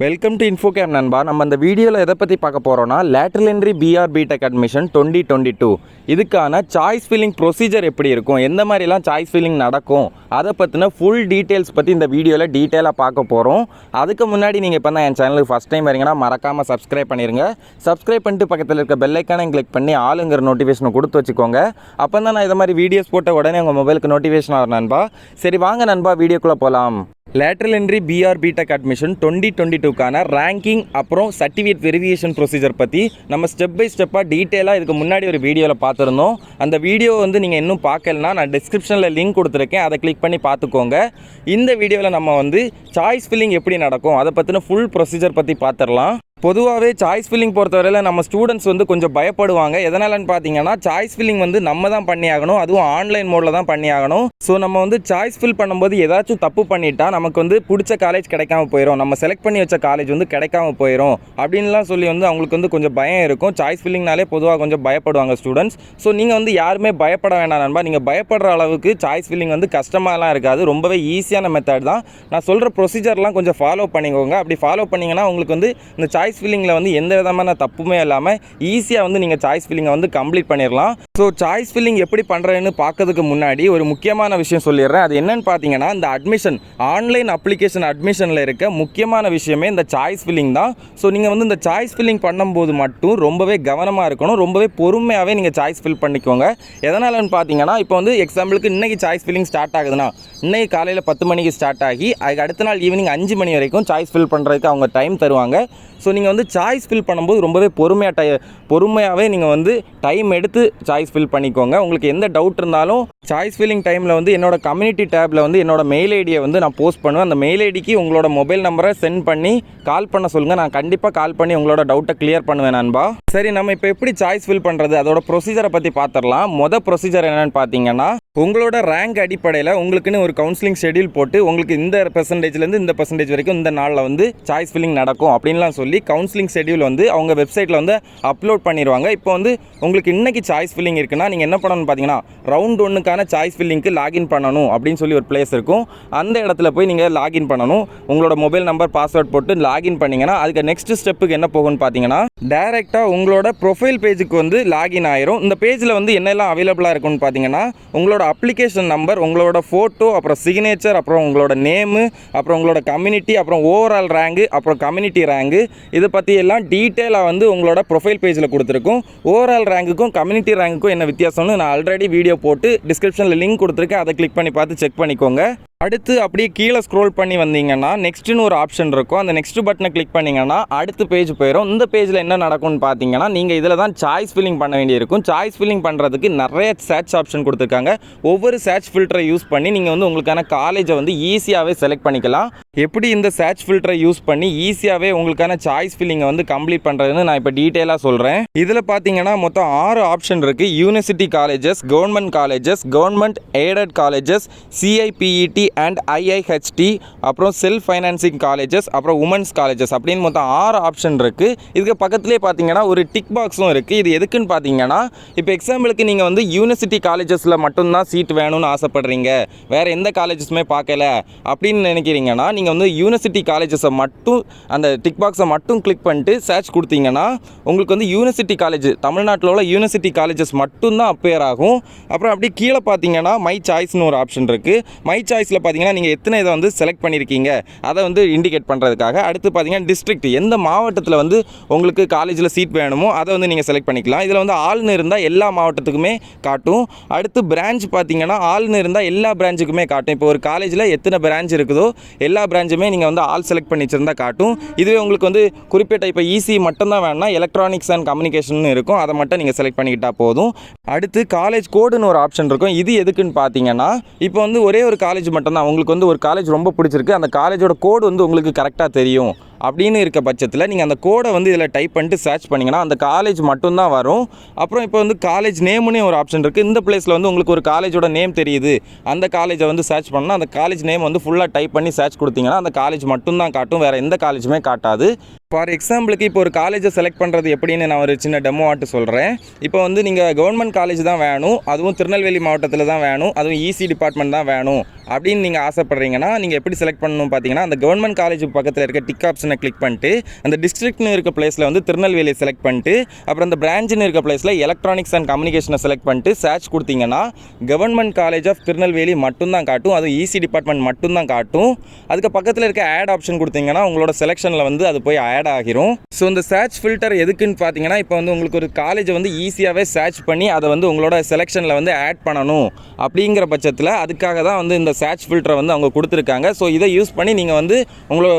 Welcome to இன்ஃபோகேம் நண்பா. நம்ம அந்த வீடியோவில் எதை பற்றி பார்க்க போகிறோன்னா லேட்ரல் என்ட்ரி B.Tech அட்மிஷன் 2022 இதுக்கான சாய்ஸ் ஃபில்லிங் ப்ரொசீஜர் எப்படி இருக்கும், எந்த மாதிரிலாம் சாய்ஸ் ஃபில்லிங் நடக்கும், அதை பற்றின ஃபுல் டீட்டெயில்ஸ் பற்றி இந்த வீடியோவில் டீட்டெயிலாக பார்க்க போகிறோம். அதுக்கு முன்னாடி நீங்கள் இப்போ தான் என் சேனலுக்கு ஃபஸ்ட் டைம் வரீங்கன்னா மறக்காமல் சப்ஸ்கிரைப் பண்ணிடுங்க. சப்ஸ்கிரைப் பண்ணிட்டு பக்கத்தில் இருக்க பெல் ஐக்கானை கிளிக் பண்ணி ஆளுங்கிற நோட்டிஃபிகேஷனை கொடுத்து வச்சுக்கோங்க. அப்போ தான் நான் இதை மாதிரி வீடியோஸ் போட்ட உடனே உங்கள் மொபைலுக்கு நோட்டிஃபிகேஷன் ஆகும் நண்பா. சரி வாங்க நண்பா, வீடியோக்குள்ளே போகலாம். லேட்ரல் என்ட்ரி B.Tech அட்மிஷன் 2022க்கான ரேங்கிங் அப்புறம் சர்டிஃபிகேட் வெரிஃபிகேஷன் ப்ரொசீஜர் பற்றி நம்ம ஸ்டெப் பை ஸ்டெப்பாக டீட்டெயிலாக இதுக்கு முன்னாடி ஒரு வீடியோவில் பார்த்துருந்தோம். அந்த வீடியோ நீங்கள் இன்னும் பார்க்கலனா நான் டிஸ்கிரிப்ஷனில் லிங்க் கொடுத்துருக்கேன், அதை கிளிக் பண்ணி பார்த்துக்கோங்க. இந்த வீடியோவில் நம்ம சாய்ஸ் ஃபில்லிங் எப்படி நடக்கும் அதை பற்றின ஃபுல் ப்ரொசீஜர் பற்றி பார்த்துடலாம். பொதுவாகவே சாய்ஸ் ஃபில்லிங் பொறுத்தவரையில் நம்ம ஸ்டூடெண்ட்ஸ் கொஞ்சம் பயப்படுவாங்க. எதனாலன்னு பார்த்தீங்கன்னா சாய்ஸ் ஃபில்லிங் நம்ம தான் பண்ணி ஆகணும், அதுவும் ஆன்லைன் மோடில் தான் பண்ணி ஆகணும். ஸோ நம்ம சாய்ஸ் ஃபில் பண்ணும்போது ஏதாச்சும் தப்பு பண்ணிட்டா நமக்கு பிடிச்ச காலேஜ் கிடைக்காம போயிடும், நம்ம செலக்ட் பண்ணி வச்ச காலேஜ் கிடைக்காம போயிடும் அப்படின்லாம் சொல்லி அவங்களுக்கு கொஞ்சம் பயம் இருக்கும். சாய்ஸ் ஃபில்லிங்னாலே பொதுவாக கொஞ்சம் பயப்படுவாங்க ஸ்டூடெண்ட்ஸ். ஸோ நீங்கள் யாருமே பயப்பட வேண்டாம் நண்பா. நீங்கள் பயப்படுற அளவுக்கு சாய்ஸ் ஃபில்லிங் கஷ்டமாலாம் இருக்காது, ரொம்பவே ஈஸியான மெத்தட் தான். நான் சொல்கிற ப்ரொசீஜர்லாம் கொஞ்சம் ஃபாலோ பண்ணிக்கோங்க. அப்படி ஃபாலோ பண்ணிங்கன்னா உங்களுக்கு இந்த சாய்ஸ் ஃபில்லிங்கில் எந்த விதமான தப்புமே இல்லாமல் ஈஸியாக நீங்கள் சாய்ஸ் ஃபில்லிங்கை கம்ப்ளீட் பண்ணிடலாம். ஸோ சாய்ஸ் ஃபில்லிங் எப்படி பண்ணுறதுன்னு பார்க்கறதுக்கு முன்னாடி ஒரு முக்கியமான விஷயம் சொல்லிடுறேன். அது என்னன்னு பார்த்தீங்கன்னா இந்த அட்மிஷன் ஆன்லைன் அப்ளிகேஷன் அட்மிஷனில் இருக்க முக்கியமான விஷயமே இந்த சாய்ஸ் ஃபில்லிங் தான். ஸோ நீங்கள் இந்த சாய்ஸ் ஃபில்லிங் பண்ணும்போது மட்டும் ரொம்பவே கவனமாக இருக்கணும், ரொம்பவே பொறுமையாகவே நீங்கள் சாய்ஸ் ஃபில் பண்ணிக்கோங்க. எதனாலன்னு பார்த்தீங்கன்னா இப்போ எக்ஸாம்பிளுக்கு இன்றைக்கி சாய்ஸ் ஃபில்லிங் ஸ்டார்ட் ஆகுதுன்னா இன்றைக்கி காலையில் 10 மணிக்கு ஸ்டார்ட் ஆகி அதுக்கு அடுத்த நாள் ஈவினிங் 5 மணி வரைக்கும் சாய்ஸ் ஃபில் பண்ணுறதுக்கு அவங்க டைம் தருவாங்க. ஸோ நீங்கள் சாய்ஸ் ஃபில் பண்ணும்போது ரொம்பவே பொறுமையாகவே நீங்கள் டைம் எடுத்து சாய்ஸ் ஃபில் பண்ணிக்கோங்க. உங்களுக்கு எந்த டவுட் இருந்தாலும் சாய்ஸ் ஃபில்லிங் டைமில் என்னோட கம்யூனிட்டி டேப்பில் என்னோட மெயில் ஐடியை நான் போஸ்ட் பண்ணுவேன். அந்த மெயில் ஐடிக்கு உங்களோட மொபைல் நம்பரை சென்ட் பண்ணி கால் பண்ண சொல்லுங்கள். நான் கண்டிப்பாக கால் பண்ணி உங்களோட டவுட்டை கிளியர் பண்ணுவேன் நண்பா. சரி, நம்ம இப்போ எப்படி சாய்ஸ் ஃபில் பண்ணுறது அதோட ப்ரொசீஜரை பற்றி பார்த்துடலாம். ப்ரொசீஜர் என்னென்னு பார்த்தீங்கன்னா உங்களோட ரேங்க் அடிப்படையில் உங்களுக்குன்னு ஒரு கவுன்சிலிங் ஷெடியூல் போட்டு உங்களுக்கு இந்த பெர்சன்டேஜ்லேருந்து இந்த பெர்சன்டேஜ் வரைக்கும் இந்த நாளில் சாய்ஸ் ஃபில்லிங் நடக்கும் அப்படின்லாம் சொல்லி கவுன்சிலிங் ஷெடியூல் அவங்க வெப்சைட்டில் அப்லோட் பண்ணிடுவாங்க. இப்போ உங்களுக்கு இன்றைக்கி சாய்ஸ் ஃபில்லிங் இருக்குன்னா நீங்கள் என்ன பண்ணணும்னு பார்த்தீங்கன்னா ரவுண்ட் 1க்கான சாய்ஸ் ஃபில்லிங்க்கு லாகின் பண்ணணும் அப்படின்னு சொல்லி ஒரு பிளேஸ் இருக்கும். அந்த இடத்துல போய் நீங்கள் லாகின் பண்ணணும். உங்களோட மொபைல் நம்பர் பாஸ்வேர்ட் போட்டு லாகின் பண்ணிங்கன்னா அதுக்கு நெக்ஸ்ட் ஸ்டெப்புக்கு என்ன போகும்னு பார்த்தீங்கன்னா டைரெக்டாக உங்களோட ப்ரொஃபைல் பேஜுக்கு லாகின் ஆயிரும். இந்த பேஜில் என்னெல்லாம் அவைலபிளாக இருக்குன்னு பார்த்தீங்கன்னா உங்களோட அப்ளிகேஷன் நம்பர், உங்களோட ஃபோட்டோ, அப்புறம் சிக்னேச்சர், அப்புறம் உங்களோட நேமு, அப்புறம் உங்களோட கம்யூனிட்டி, அப்புறம் ஓவரால் ரேங்கு, அப்புறம் கம்யூனிட்டி ரேங்கு, இதை பற்றி எல்லாம் டீட்டெயிலாக உங்களோட ப்ரொஃபைல் பேஜில் கொடுத்துருக்கும். ஓவரால் ரேங்குக்கும் கம்யூனிட்டி ரேங்குக்கும் என்ன வித்தியாசம்னு நான் ஆல்ரெடி வீடியோ போட்டு டிஸ்கிரிப்ஷனில் லிங்க் கொடுத்துருக்கேன், அதை கிளிக் பண்ணி பார்த்து செக் பண்ணிக்கோங்க. அடுத்து அப்படியே கீழே ஸ்க்ரோல் பண்ணி வந்தீங்கன்னா நெக்ஸ்ட்னு ஒரு ஆப்ஷன் இருக்கும். அந்த நெக்ஸ்ட் பட்டனை கிளிக் பண்ணிங்கன்னா அடுத்த பேஜ் போயிடும். இந்த பேஜில் என்ன நடக்கும்னு பார்த்தீங்கன்னா நீங்கள் இதில் தான் சாய்ஸ் ஃபில்லிங் பண்ண வேண்டியிருக்கும். சாய்ஸ் ஃபில்லிங் பண்ணுறதுக்கு நிறைய சர்ச் ஆப்ஷன் கொடுத்துருக்காங்க. ஒவ்வொரு சர்ச் ஃபில்டரை யூஸ் பண்ணி நீங்கள் உங்களுக்கான காலேஜை ஈஸியாகவே செலக்ட் பண்ணிக்கலாம். எப்படி இந்த சர்ச் ஃபில்டரை யூஸ் பண்ணி ஈஸியாகவே உங்களுக்கான சாய்ஸ் ஃபில்லிங்கை கம்ப்ளீட் பண்ணுறதுன்னு நான் இப்போ டீட்டெயிலாக சொல்கிறேன். இதில் பார்த்தீங்கன்னா மொத்தம் 6 ஆப்ஷன் இருக்குது. University colleges, government colleges, government aided colleges, CIPET and IIHT, அப்புறம் செல்ஃப் ஃபைனான்சிங் காலேஜஸ், அப்புறம் உமன்ஸ் காலேஜஸ் அப்படின்னு மொத்தம் 6 ஆப்ஷன் இருக்குது. இதுக்கு பக்கத்துலேயே பார்த்தீங்கன்னா ஒரு டிக் பாக்ஸும் இருக்குது. இது எதுக்குன்னு பார்த்தீங்கன்னா இப்போ எக்ஸாம்பிளுக்கு நீங்கள் யூனிவர்சிட்டி காலேஜஸில் மட்டும்தான் சீட் வேணும்னு ஆசைப்படுறீங்க, வேறு எந்த காலேஜஸுமே பார்க்கல அப்படின்னு நினைக்கிறீங்கன்னா நீங்கள் யூனிவர்சிட்டி காலேஜஸை மட்டும் அந்த டிக் பாக்ஸை மட்டும் கிளிக் பண்ணிட்டு சர்ச் கொடுத்தீங்கன்னா உங்களுக்கு யூனிவர்சிட்டி காலேஜ் தமிழ்நாட்டில் உள்ள யூனிவர்சிட்டி காலேஜஸ் மட்டும்தான் அப்பேர் ஆகும். அப்புறம் அப்படி கீழே பார்த்தீங்கன்னா மை சாய்ஸ்னு ஒரு ஆப்ஷன் இருக்குது. மை சாய்ஸில் பார்த்தீங்கன்னா நீங்கள் எத்தனை இதை செலக்ட் பண்ணியிருக்கீங்க அதை இண்டிகேட் பண்ணுறதுக்காக. அடுத்து பார்த்தீங்கன்னா டிஸ்ட்ரிக்ட், எந்த மாவட்டத்தில் உங்களுக்கு காலேஜில் சீட் வேணுமோ அதை நீங்கள் செலக்ட் பண்ணிக்கலாம். இதில் ஆள்னு இருந்தால் எல்லா மாவட்டத்துக்குமே காட்டும். அடுத்து பிரான்ச் பார்த்தீங்கன்னா ஆள்னு இருந்தால் எல்லா பிரான்ச்சுக்குமே காட்டும். இப்போ ஒரு காலேஜில் எத்தனை பிரான்ச் இருக்குதோ எல்லா பிரான்ச்சுமே நீங்கள் ஆல் செலக்ட் பண்ணி வச்சிருந்தால் காட்டும். இதுவே உங்களுக்கு குறிப்பிட்ட இப்போ EC மட்டும்தான் வேணும்னா எலக்ட்ரானிக்ஸ் அண்ட் கம்யூனிகேஷன் இருக்கும், அதை மட்டும் நீங்கள் செலக்ட் பண்ணிக்கிட்டால் போதும். அடுத்து காலேஜ் கோடுன்னு ஒரு ஆப்ஷன் இருக்கும். இது எதுக்குன்னு பார்த்தீங்கன்னா இப்போ ஒரே ஒரு காலேஜ் மட்டும்தான் உங்களுக்கு ஒரு காலேஜ் ரொம்ப பிடிச்சிருக்கு, அந்த காலேஜோட கோடு உங்களுக்கு கரெக்டாக தெரியும் அப்படின்னு இருக்க பட்சத்தில் நீங்கள் அந்த கோடை இதில் டைப் பண்ணிட்டு சர்ச் பண்ணிங்கன்னா அந்த காலேஜ் மட்டும்தான் வரும். அப்புறம் இப்போ காலேஜ் நேமுன்னே ஒரு ஆப்ஷன் இருக்குது. இந்த பிளேஸில் உங்களுக்கு ஒரு காலேஜோட நேம் தெரியுது, அந்த காலேஜை சர்ச் பண்ணால் அந்த காலேஜ் நேம் ஃபுல்லாக டைப் பண்ணி சர்ச் கொடுத்தீங்கன்னா அந்த காலேஜ் மட்டும்தான் காட்டும், வேறு எந்த காலேஜுமே காட்டாது. ஃபார் எக்ஸாம்பிளுக்கு இப்போ ஒரு காலேஜை செலக்ட் பண்ணுறது எப்படின்னு நான் ஒரு சின்ன டெமோ ஆட்டு சொல்கிறேன். இப்போ வந்து நீங்கள் கவர்மெண்ட் காலேஜ் தான் வேணும், அதுவும் திருநெல்வேலி மாவட்டத்தில் தான் வேணும், அதுவும் இசி டிபார்ட்மெண்ட் தான் வேணும் அப்படின்னு நீங்கள் ஆசைப்பட்றீங்கன்னா நீங்கள் எப்படி செலக்ட் பண்ணணும் பார்த்தீங்கன்னா, அந்த கவர்மெண்ட் காலேஜ் பக்கத்தில் இருக்க டிக் ஆப்ஷனை கிளிக் பண்ணிட்டு அந்த டிஸ்ட்ரிக்ட்னு இருக்க பிளேஸில் வந்து திருநெல்வேலியை செலக்ட் பண்ணிட்டு அப்புறம் அந்த பிரான்ச்சுன்னு இருக்க பிளேஸில் எலக்ட்ரானிக்ஸ் அண்ட் கம்யூனிகேஷனை செலக்ட் பண்ணிட்டு சர்ச் கொடுத்தீங்கன்னா கவர்மெண்ட் காலேஜ் ஆஃப் திருநெல்வேலி மட்டும்தான் காட்டும், அதுவும் இசி டிபார்ட்மெண்ட் மட்டும்தான் காட்டும். அதுக்கு பக்கத்தில் இருக்க ஆட் ஆப்ஷன் கொடுத்தீங்கன்னா உங்களோட செலெக்ஷனில் வந்து அது போய் ஆட் ஆகிரும். ஸோ இந்த சர்ச் ஃபில்டர் எதுக்குன்னு பார்த்தீங்கன்னா, இப்போ வந்து உங்களுக்கு ஒரு காலேஜை வந்து ஈஸியாகவே சர்ச் பண்ணி அதை வந்து உங்களோட செலெக்ஷனில் வந்து ஆட் பண்ணணும் அப்படிங்கிற பட்சத்தில் அதுக்காக தான் வந்து இந்த சர்ச் ஃபில்டரை வந்து அவங்க கொடுத்துருக்காங்க. ஸோ இதை யூஸ் பண்ணி நீங்கள் வந்து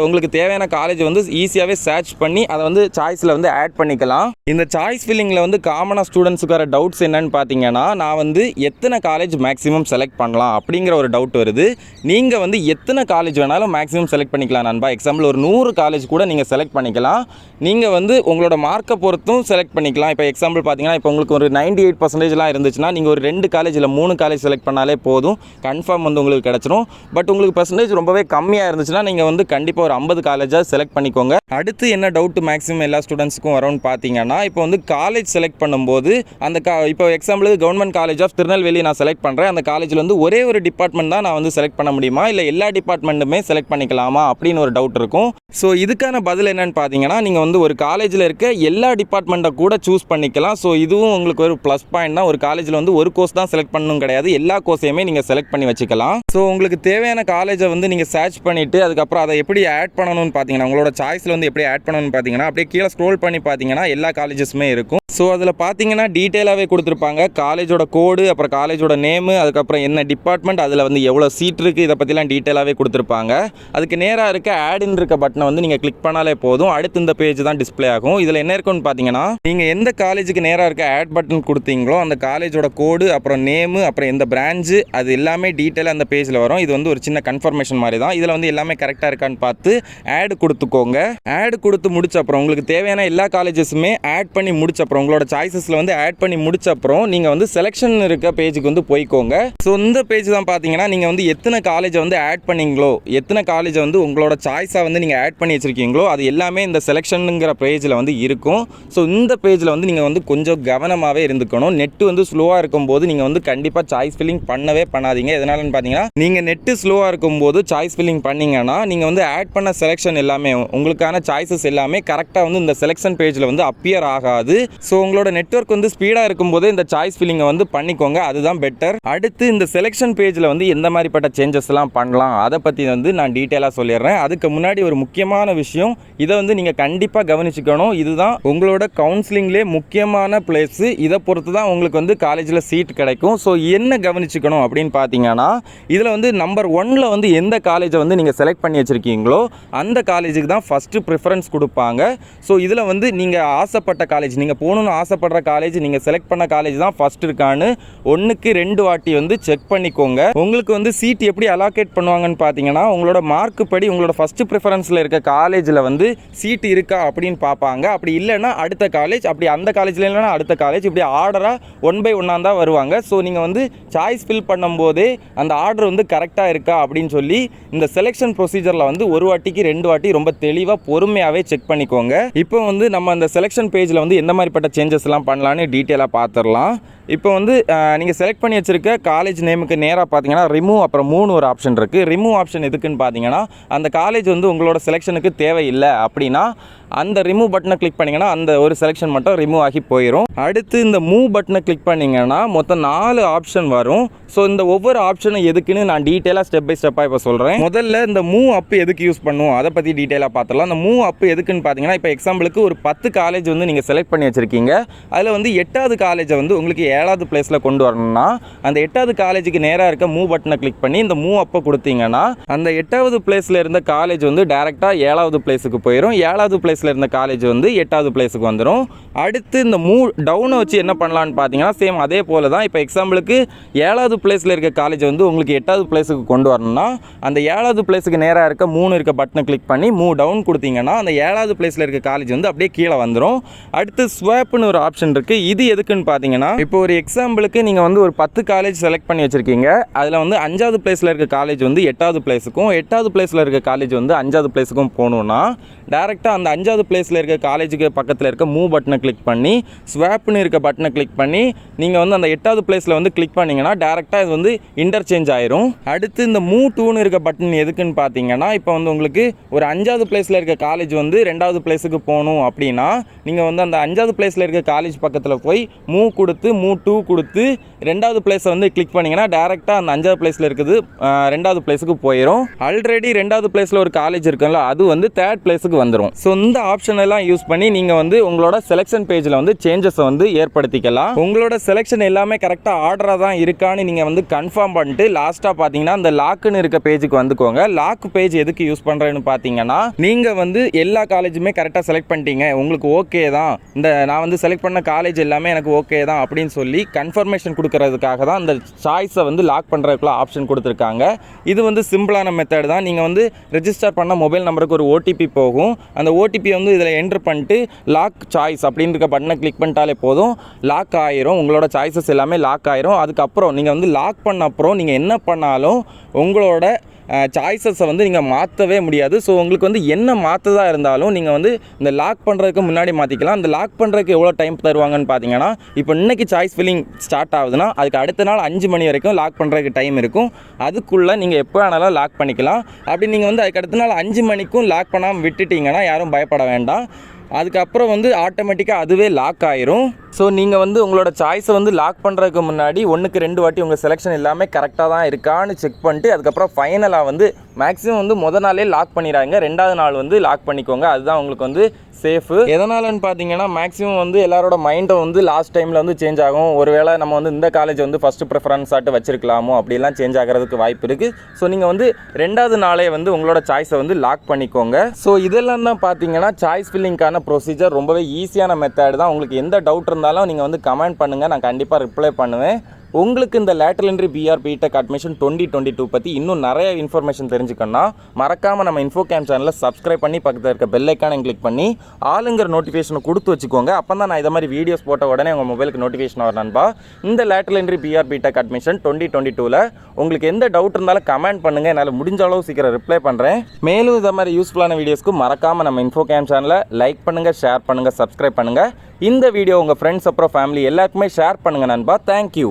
உங்களுக்கு தேவையான காலேஜ் வந்து ஈஸியாகவே சர்ச் பண்ணி அதை வந்து சாய்ஸில் வந்து ஆட் பண்ணிக்கலாம். இந்த சாய்ஸ் ஃபில்லிங்கில் வந்து காமனாக ஸ்டூடெண்ட்ஸுக்கு வர டவுட்ஸ் என்னன்னு பார்த்தீங்கன்னா, நான் வந்து எத்தனை காலேஜ் மேக்ஸிமம் செலக்ட் பண்ணலாம் அப்படிங்கிற ஒரு டவுட் வருது. நீங்கள் வந்து எத்தனை காலேஜ் வேணாலும் மேக்ஸிமம் செலக்ட் பண்ணிக்கலாம் நண்பா. எக்ஸாம்பிள் ஒரு 100 காலேஜ் கூட நீங்கள் செலக்ட் பண்ணிக்கலாம். நீங்கள் வந்து உங்களோட மார்க்கை பொறுத்தும் செலக்ட் பண்ணிக்கலாம். இப்போ எக்ஸாம்பிள் பார்த்தீங்கன்னா, இப்போ உங்களுக்கு ஒரு 98% இருந்துச்சுன்னா நீங்கள் ஒரு 2 காலேஜ் இல்லை 3 காலேஜ் செலக்ட் பண்ணாலே போதும், கன்ஃபார்ம் வந்து உங்களுக்கு கிடச்சிரும். பட் உங்களுக்கு பர்சன்டேஜ் ரொம்பவே கம்மியாக இருந்துச்சுன்னா நீங்கள் வந்து கண்டிப்பாக ஒரு 50 காலேஜாக செலக்ட் பண்ணிக்கோங்க. அடுத்து என்ன டவுட் மேக்ஸிமம் எல்லா ஸ்டூடெண்ட்ஸுக்கும் வரும்னு பார்த்தீங்கன்னா, இப்போ வந்து காலேஜ் செலக்ட் பண்ணும்போது அந்த இப்போ எக்ஸாம்பிளுக்கு கவர்மெண்ட் காலேஜ் ஆஃப் திருநெல்வேலி நான் செலக்ட் பண்ணுறேன், அந்த காலேஜில் வந்து ஒரே ஒரு டிபார்ட்மெண்ட் தான் நான் வந்து செலக்ட் பண்ண முடியுமா, இல்லை எல்லா டிபார்ட்மெண்ட்டுமே செலக்ட் பண்ணிக்கலாமா அப்படின்னு ஒரு டவுட் இருக்கும். ஸோ இதுக்கான பதில் என்னன்னு பார்த்தீங்கன்னா, நீங்கள் வந்து ஒரு காலேஜில் இருக்க எல்லா டிபார்ட்மெண்ட்டை கூட சூஸ் பண்ணிக்கலாம். ஸோ இதுவும் உங்களுக்கு ஒரு ப்ளஸ் பாயிண்ட் தான். ஒரு காலேஜில் வந்து ஒரு கோர்ஸ் தான் செலக்ட் பண்ணணும் கிடையாது, எல்லா கோர்ஸையுமே நீங்கள் செலக்ட் பண்ணி வச்சுக்கலாம். ஸோ உங்களுக்கு தேவையான காலேஜை வந்து நீங்கள் சர்ச் பண்ணிவிட்டு அதுக்கப்புறம் அதை எப்படி ஆட் பண்ணணும்னு பார்த்தீங்கன்னா, உங்களோட சாய்ஸில் வந்து எப்படி ஆட் பண்ணணும்னு பார்த்தீங்கன்னா, அப்படியே கீழே ஸ்க்ரோல் பண்ணி பார்த்தீங்கன்னா எல்லா காலேஜஸுமே இருக்கும். ஸோ அதில் பார்த்தீங்கன்னா டீட்டெயிலாகவே கொடுத்துருப்பாங்க. காலேஜோட கோடு, அப்புறம் காலேஜோட நேமு, அதுக்கப்புறம் என்ன டிபார்ட்மெண்ட், அதில் வந்து எவ்வளோ சீட் இருக்குது, இதை பற்றிலாம் டீட்டெயிலாகவே கொடுத்துருப்பாங்க. அதுக்கு நேராக இருக்க ஆடின் இருக்க பட்டனை வந்து நீங்கள் கிளிக் பண்ணாலே போதும், அடுத்து இந்த பேஜ் தான் டிஸ்பிளே ஆகும். இதில் என்ன இருக்குன்னு பார்த்தீங்கன்னா, நீங்கள் எந்த காலேஜுக்கு நேராக இருக்க ஆட் பட்டன் கொடுத்தீங்களோ அந்த காலேஜோட கோடு, அப்புறம் நேமு, அப்புறம் எந்த பிரான்ச்சு, அது எல்லாமே டீட்டெயிலாக அந்த பேஜில் வரும். இது வந்து ஒரு சின்ன கன்ஃபர்மேஷன் மாதிரி தான். இதில் வந்து எல்லாமே கரெக்டாக இருக்கான்னு பார்த்து ஆட் கொடுத்துக்கோங்க. ஆட் கொடுத்து முடிச்ச அப்புறம் உங்களுக்கு தேவையான எல்லா காலேஜஸுமே ஆட் பண்ணி முடிச்ச அப்புறம் உங்களோட சாய்ஸஸில் வந்து ஆட் பண்ணி முடிச்ச அப்புறம் நீங்கள் வந்து செலெக்ஷன் இருக்க பேஜுக்கு வந்து போய்க்கோங்க. ஸோ இந்த பேஜ் தான் பார்த்தீங்கன்னா, நீங்கள் வந்து எத்தனை காலேஜை வந்து ஆட் பண்ணீங்களோ, எத்தனை காலேஜை வந்து உங்களோட சாய்ஸாக வந்து நீங்கள் ஆட் பண்ணி வச்சுருக்கீங்களோ அது எல்லாமே இந்த செலெக்ஷனுங்கிற பேஜில் வந்து இருக்கும். ஸோ இந்த பேஜில் வந்து நீங்கள் வந்து கொஞ்சம் கவனமாகவே இருந்துக்கணும். நெட்டு வந்து ஸ்லோவாக இருக்கும்போது நீங்கள் வந்து கண்டிப்பாக சாய்ஸ் ஃபில்லிங் பண்ணவே பண்ணாதீங்க. எதனாலன்னு பார்த்தீங்கன்னா, நீங்கள் நெட்டு ஸ்லோவாக இருக்கும்போது சாய்ஸ் ஃபில்லிங் பண்ணிங்கன்னா நீங்கள் வந்து ஆட் பண்ண செலெக்ஷன் எல்லாமே உங்களுக்கான சாய்ஸஸ் எல்லாமே கரெக்டாக வந்து இந்த செலெக்ஷன் பேஜில் வந்து அப்பியர் ஆகாது. ஸோ உங்களோட நெட்வொர்க் வந்து ஸ்பீடாக இருக்கும்போது இந்த சாய்ஸ் ஃபில்லிங்கை வந்து பண்ணிக்கோங்க, அதுதான் பெட்டர். அடுத்து இந்த செலெக்ஷன் பேஜில் வந்து எந்த மாதிரிப்பட்ட சேஞ்சஸ்லாம் பண்ணலாம் அதை பற்றி வந்து நான் டீட்டெயிலாக சொல்லிடுறேன். அதுக்கு முன்னாடி ஒரு முக்கியமான விஷயம், இதை வந்து நீங்கள் கண்டிப்பாக கவனிச்சுக்கணும். இதுதான் உங்களோட கவுன்சிலிங்லேயே முக்கியமான பிளேஸு. இதை பொறுத்து தான் உங்களுக்கு வந்து காலேஜில் சீட் கிடைக்கும். ஸோ என்ன கவனிச்சுக்கணும் அப்படின்னு பார்த்தீங்கன்னா, இதில் வந்து நம்பர் 1ல் வந்து எந்த காலேஜை வந்து நீங்கள் செலக்ட் பண்ணி வச்சுருக்கீங்களோ அந்த காலேஜுக்கு தான் ஃபஸ்ட்டு ப்ரிஃபரன்ஸ் கொடுப்பாங்க. ஸோ இதில் வந்து நீங்கள் ஆசைப்பட்ட காலேஜ், நீங்கள் போகணுன்னு ஆசைப்படுற காலேஜ், நீங்கள் செலக்ட் பண்ண காலேஜ் தான் ஃபஸ்ட் இருக்கான்னு 1க்கு 2 வாட்டி வந்து செக் பண்ணிக்கோங்க. உங்களுக்கு வந்து சீட் எப்படி அலாகேட் பண்ணுவாங்கன்னு பார்த்தீங்கன்னா, உங்களோட மார்க்கு படி உங்களோட ஃபஸ்ட்டு ப்ரிஃபரன்ஸில் இருக்க காலேஜில் வந்து சீட் இருக்கா அப்படின்னு பார்ப்பாங்க. அப்படி இல்லைன்னா அடுத்த காலேஜ், அப்படி அந்த காலேஜில் இல்லைன்னா அடுத்த காலேஜ், இப்படி ஆர்டராக 1 by 1 தான் வருவாங்க. ஸோ நீங்கள் வந்து சாய்ஸ் ஃபில் பண்ணும்போதே அந்த ஆர்டர் வந்து கரெக்டாக இருக்கா அப்படின்னு சொல்லி இந்த செலெக்ஷன் ப்ரொசீஜரில் வந்து 1 வாட்டிக்கு 2 வாட்டி ரொம்ப தெளிவாக பொறுமையாகவே செக் பண்ணிக்கோங்க. இப்போ வந்து நம்ம அந்த செலெக்ஷன் பேஜில் வந்து எந்த மாதிரிப்பட்ட சேஞ்சஸ்லாம் பண்ணலான்னு டீட்டெயிலாக பார்த்துடலாம். இப்போ வந்து நீங்கள் செலக்ட் பண்ணி வச்சுருக்க காலேஜ் நேமுக்கு நேராக பார்த்தீங்கன்னா ரிமூவ் அப்புறம் 3 ஒரு ஆப்ஷன் இருக்குது. ரிமூவ் ஆப்ஷன் எதுக்குன்னு பார்த்தீங்கன்னா, அந்த காலேஜ் வந்து உங்களோட செலெக்ஷனுக்கு தேவையில்லை அப்படின்னா அந்த ரிமூவ் பட்டனை கிளிக் பண்ணிங்கன்னா அந்த ஒரு செலெக்ஷன் மட்டும் ரிமூவ் ஆகி போயிடும். அடுத்து இந்த மூவ் பட்டனை கிளிக் பண்ணிங்கன்னா மொத்தம் 4 ஆப்ஷன் வரும். ஸோ இந்த ஒவ்வொரு ஆப்ஷனும் எதுக்குன்னு நான் டீட்டெயிலாக ஸ்டெப் பை ஸ்டெப்பாக இப்போ சொல்கிறேன். முதல்ல இந்த மூவ் அப் எதுக்கு யூஸ் பண்ணுவோம் அதை பற்றி டீட்டெயிலாக பார்த்துடலாம். அந்த மூவ் அப் எதுக்குன்னு பார்த்தீங்கன்னா, இப்போ எக்ஸாம்பிளுக்கு ஒரு 10 காலேஜ் வந்து நீங்கள் செலக்ட் பண்ணி வச்சுருக்கீங்க. அதில் வந்து 8வது காலேஜை வந்து உங்களுக்கு 7வது பிளேஸில் கொண்டு வரணும்னா அந்த 8வது காலேஜுக்கு நேராக இருக்க மூவ் பட்டனை கிளிக் பண்ணி இந்த மூவ் அப்பை கொடுத்தீங்கன்னா அந்த 8வது பிளேஸில் இருந்த காலேஜ் வந்து டேரெக்டாக 7வது பிளேஸுக்கு போயிடும். 7வது பிளேஸில் இருந்த காலேஜ் வந்து 8வது பிளேஸுக்கு வந்துடும். அடுத்து இந்த மூவ் டவுனை வச்சு என்ன பண்ணலான்னு பார்த்தீங்கன்னா, சேம் அதே போல் தான். இப்போ எக்ஸாம்பிளுக்கு 7வது பிளேஸில் இருக்க காலேஜ் வந்து உங்களுக்கு 8வது பிளேஸுக்கு கொண்டு வரணும்னா அந்த 7வது பிளேஸுக்கு நேராக இருக்க 3 இருக்க பட்டனை கிளிக் பண்ணி மூவ் டவுன் கொடுத்தீங்கன்னா அந்த 7வது பிளேஸில் இருக்க காலேஜ் வந்து அப்படியே கீழே வந்துடும். அடுத்து ஸ்வாப்னு ஒரு ஆப்ஷன் இருக்குது. இது எதுக்குன்னு பார்த்தீங்கன்னா, இப்போ ஒரு எக்ஸாம்பிளுக்கு நீங்கள் வந்து ஒரு 10 காலேஜ் செலக்ட் பண்ணி வச்சுருக்கீங்க. அதில் வந்து 5வது பிளேஸில் இருக்க காலேஜ் வந்து 8வது பிளேஸுக்கும் 8வது பிளேஸில் இருக்க காலேஜ் வந்து 5வது பிளேஸுக்கும் போகணுன்னா டேரெக்டாக அந்த 5வது பிளேஸில் இருக்க காலேஜுக்கு பக்கத்தில் இருக்க மூவ் பட்டனை கிளிக் பண்ணி ஸ்வாப்னு இருக்க பட்டனை கிளிக் பண்ணி நீங்கள் வந்து அந்த 8வது பிளேஸில் வந்து கிளிக் பண்ணிங்கன்னா டேரெக்டாக இது வந்து இன்டர்சேஞ்ச் ஆயிரும். அடுத்து இந்த மூவ் டூன்னு இருக்க பட்டன் எதுக்குன்னு பார்த்தீங்கன்னா, இப்போ வந்து உங்களுக்கு ஒரு 5வது பிளேஸில் இருக்க காலேஜ் வந்து 2வது பிளேஸுக்கு போகணும் அப்படின்னா நீங்கள் வந்து அந்த 5வது பிளேஸில் இருக்க காலேஜ் பக்கத்தில் போய் மூவ் கொடுத்து மூவ் டூ கொடுத்து 2வது பிளேஸை வந்து கிளிக் பண்ணிங்கன்னா டேரெக்டாக அந்த 5வது பிளேஸில் இருக்குது 2வது பிளேஸுக்கு போயிடும். ஆல்ரெடி 2வது பிளேஸில் ஒரு காலேஜ் இருக்குல்ல, அது வந்து 3rd பிளேஸுக்கு வந்துடும். ஸோ இந்த ஆப்ஷன் எல்லாம் யூஸ் பண்ணி நீங்கள் வந்து உங்களோட செலெக்ஷன் பேஜில் வந்து சேஞ்சஸை வந்து ஏற்படுத்திக்கலாம். உங்களோட செலெக்ஷன் எல்லாமே கரெக்டாக ஆர்டராக தான் இருக்கான்னு நீங்கள் வந்து கன்ஃபார்ம் பண்ணிட்டு லாஸ்ட்டாக பார்த்தீங்கன்னா அந்த லாக்குன்னு இருக்க பேஜுக்கு வந்துக்கோங்க. லாக் பேஜ் எதுக்கு யூஸ் பண்ணுறேன்னு பார்த்தீங்கன்னா, நீங்கள் வந்து எல்லா காலேஜுமே கரெக்டாக செலக்ட் பண்ணிட்டீங்க, உங்களுக்கு ஓகே தான், இந்த நான் வந்து செலக்ட் பண்ண காலேஜ் எல்லாமே எனக்கு ஓகே தான் அப்படின்னு சொல்லி கன்ஃபர்மேஷன் கொடுக்கறதுக்காக தான் இந்த சாய்ஸை வந்து லாக் பண்ணுறதுக்குள்ள ஆப்ஷன் கொடுத்துருக்காங்க. இது வந்து சிம்பிளான மெத்தட் தான். நீங்கள் வந்து ரெஜிஸ்டர் பண்ண மொபைல் நம்பருக்கு ஒரு ஓடிபி போகும். அந்த ஓடிபி வந்து இதில் என்ட்ரு பண்ணிட்டு லாக் சாய்ஸ் அப்படின்ற பட்டனை கிளிக் பண்ணிட்டாலே போதும், லாக் ஆயிரும். உங்களோட சாய்ஸஸ் எல்லாமே லாக் ஆயிரும். அதுக்கப்புறம் நீங்கள் வந்து லாக் பண்ண அப்புறம் நீங்கள் என்ன பண்ணாலும் உங்களோட சாய்ஸஸை வந்து நீங்கள் மாற்றவே முடியாது. ஸோ உங்களுக்கு வந்து என்ன மாற்றதா இருந்தாலும் நீங்கள் வந்து இந்த லாக் பண்ணுறதுக்கு முன்னாடி மாற்றிக்கலாம். இந்த லாக் பண்ணுறதுக்கு எவ்வளோ டைம் தருவாங்கன்னு பார்த்தீங்கன்னா, இப்போ இன்றைக்கி சாய்ஸ் ஃபில்லிங் ஸ்டார்ட் ஆகுதுன்னா அதுக்கு அடுத்த நாள் 5 மணி வரைக்கும் லாக் பண்ணுறதுக்கு டைம் இருக்கும். அதுக்குள்ளே நீங்கள் எப்போ வேணாலும் லாக் பண்ணிக்கலாம். அப்படி நீங்கள் வந்து அதுக்கு அடுத்த நாள் 5 மணிக்கும் லாக் பண்ணாமல் விட்டுட்டிங்கன்னா யாரும் பயப்பட வேண்டாம். அதுக்கப்புறம் வந்து ஆட்டோமேட்டிக்காக அதுவே லாக் ஆயிரும். ஸோ நீங்கள் வந்து உங்களோட சாய்ஸை வந்து லாக் பண்ணுறதுக்கு முன்னாடி 1க்கு 2 வாட்டி உங்கள் செலெக்ஷன் எல்லாமே கரெக்டாக தான் இருக்கான்னு செக் பண்ணிட்டு அதுக்கப்புறம் ஃபைனலாக வந்து மேக்ஸிமம் வந்து முத நாளே லாக் பண்ணிடுறாங்க, 2வது நாள் வந்து லாக் பண்ணிக்கோங்க. அதுதான் உங்களுக்கு வந்து சேஃபு. எதனாலன்னு பார்த்தீங்கன்னா, மேக்ஸிமம் வந்து எல்லாரோட மைண்டும் வந்து லாஸ்ட் டைமில் வந்து சேஞ்ச் ஆகும். ஒருவேளை நம்ம வந்து இந்த காலேஜ் வந்து ஃபஸ்ட்டு ப்ரிஃபரன்ஸ் ஆட்டு வச்சிருக்கலாமோ அப்படிலாம் சேஞ்ச் ஆகிறதுக்கு வாய்ப்பு இருக்குது. ஸோ நீங்கள் வந்து 2வது நாளே வந்து உங்களோட சாய்ஸை வந்து லாக் பண்ணிக்கோங்க. ஸோ இதெல்லாம் தான் பார்த்தீங்கன்னா சாய்ஸ் ஃபில்லிங்கான ப்ரொசீஜர். ரொம்பவே ஈஸியான மெத்தட் தான். உங்களுக்கு எந்த டவுட் இருந்தாலும் நீங்கள் வந்து கமெண்ட் பண்ணுங்கள், நான் கண்டிப்பாக ரிப்ளை பண்ணுவேன். உங்களுக்கு இந்த lateral entry PR B.Tech admission 2022 பற்றி இன்னும் நிறைய இன்ஃபர்மேஷன் தெரிஞ்சுக்கணும்னா மறக்காமல் நம்ம இன்ஃபோகேம் சேனலை சப்ஸ்கிரைப் பண்ணி பக்கத்தில் இருக்க பெல் ஐக்கானை கிளிக் பண்ணி ஆளுங்கிற நோட்டிஃபிகேஷனை கொடுத்து வச்சுக்கோங்க. அப்போ தான் நான் இதை மாதிரி வீடியோஸ் போட்ட உடனே உங்கள் மொபைலுக்கு நோட்டிஃபிகேஷன் வரும் நண்பா. இந்த lateral entry PR B.Tech admission 2022 உங்களுக்கு எந்த டவுட் இருந்தாலும் கமெண்ட் பண்ணுங்கள், என்னால் முடிஞ்ச அளவு சீக்கிரம் ரிப்ளை பண்ணுறேன். மேலும் இதை மாதிரி யூஸ்ஃபுல்லான வீடியோஸ்க்கு மறக்காமல் நம்ம இன்ஃபோகேம் சேனலை லைக் பண்ணுங்கள், ஷேர் பண்ணுங்கள், சப்ஸ்கிரைப் பண்ணுங்கள். இந்த வீடியோ உங்கள் ஃப்ரெண்ட்ஸ் அப்புறம் ஃபேமிலி எல்லாருக்குமே ஷேர் பண்ணுங்கள் நண்பா. தேங்க்யூ.